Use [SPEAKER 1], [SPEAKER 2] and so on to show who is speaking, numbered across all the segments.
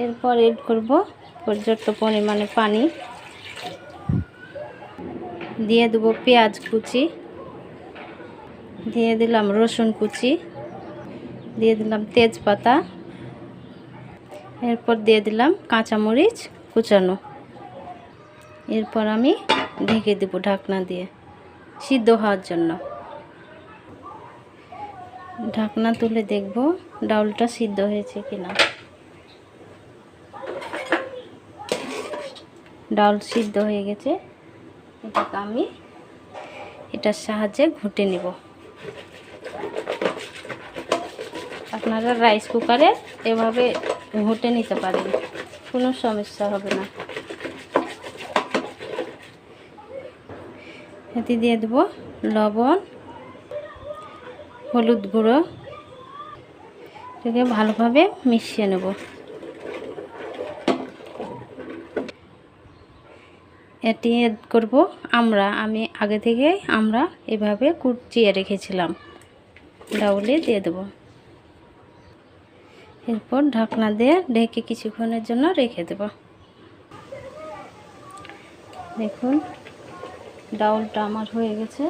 [SPEAKER 1] এরপর এড করব পর্যাপ্ত পরিমাণে পানি, দিয়ে দেবো পেঁয়াজ কুচি, দিয়ে দিলাম রসুন কুচি, দিয়ে দিলাম তেজপাতা, এরপর দিয়ে দিলাম কাঁচামরিচ কুচানো। এরপর আমি ঢেকে দেব ঢাকনা দিয়ে সিদ্ধ হওয়ার জন্য। ঢাকনা তুলে দেখব ডাউলটা সিদ্ধ হয়েছে কিনা। ডাউল সিদ্ধ হয়ে গেছে, এটাকে আমি এটার সাহায্যে ঘুটে নিব। আপনারা রাইস কুকারে এভাবে ঘুটে নিতে পারেন, কোনো সমস্যা হবে না। এতে দিয়ে দেব লবণ, হলুদ গুঁড়ো, এটাকে ভালোভাবে মিশিয়ে নেব। এটি এড করব আমি আগে থেকে এভাবে কুচিয়ে রেখেছিলাম, ডাউলে দিয়ে দেব। এরপর ঢাকনা দিয়ে ঢেকে কিছুক্ষণের জন্য রেখে দেব। দেখুন ডাউলটা আমার হয়ে গেছে।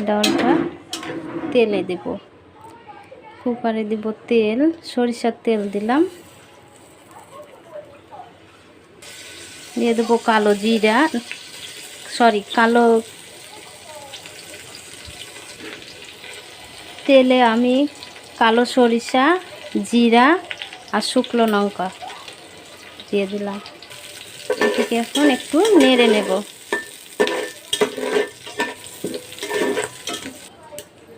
[SPEAKER 1] ডাউলটা তেলে দেব, কুকারে দেব তেল, সরিষার তেল দিলাম, দিয়ে দেবো কালো তেলে আমি কালো সরিষা, জিরা আর শুকনো লঙ্কা দিয়ে দিলাম। এটাকে এখন একটু নেড়ে নেব।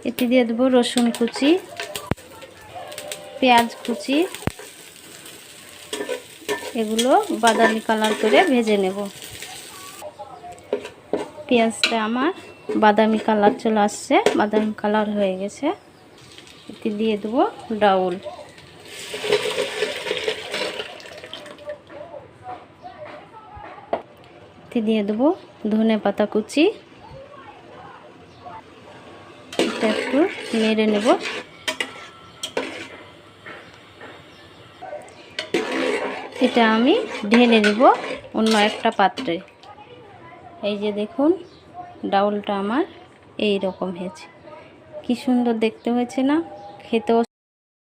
[SPEAKER 1] এটি দিয়ে দেবো রসুন কুচি, পেঁয়াজ কুচি, এগুলো বাদামি কালার করে ভেজে নেব। পেঁয়াজটা আমার বাদামি কালার চলে আসছে, বাদামি কালার হয়ে গেছে। এতে দিয়ে দেবো ডাউল, এতে দিয়ে দেবো ধনেপাতা কুচি, এটা একটু নেড়ে নেব। এটা আমি ঢেলে নেব অন্য একটা পাত্রে। এই যে দেখুন ডাউলটা আমার এই রকম হয়েছে, কি সুন্দর দেখতে হয়েছে না, খেতেও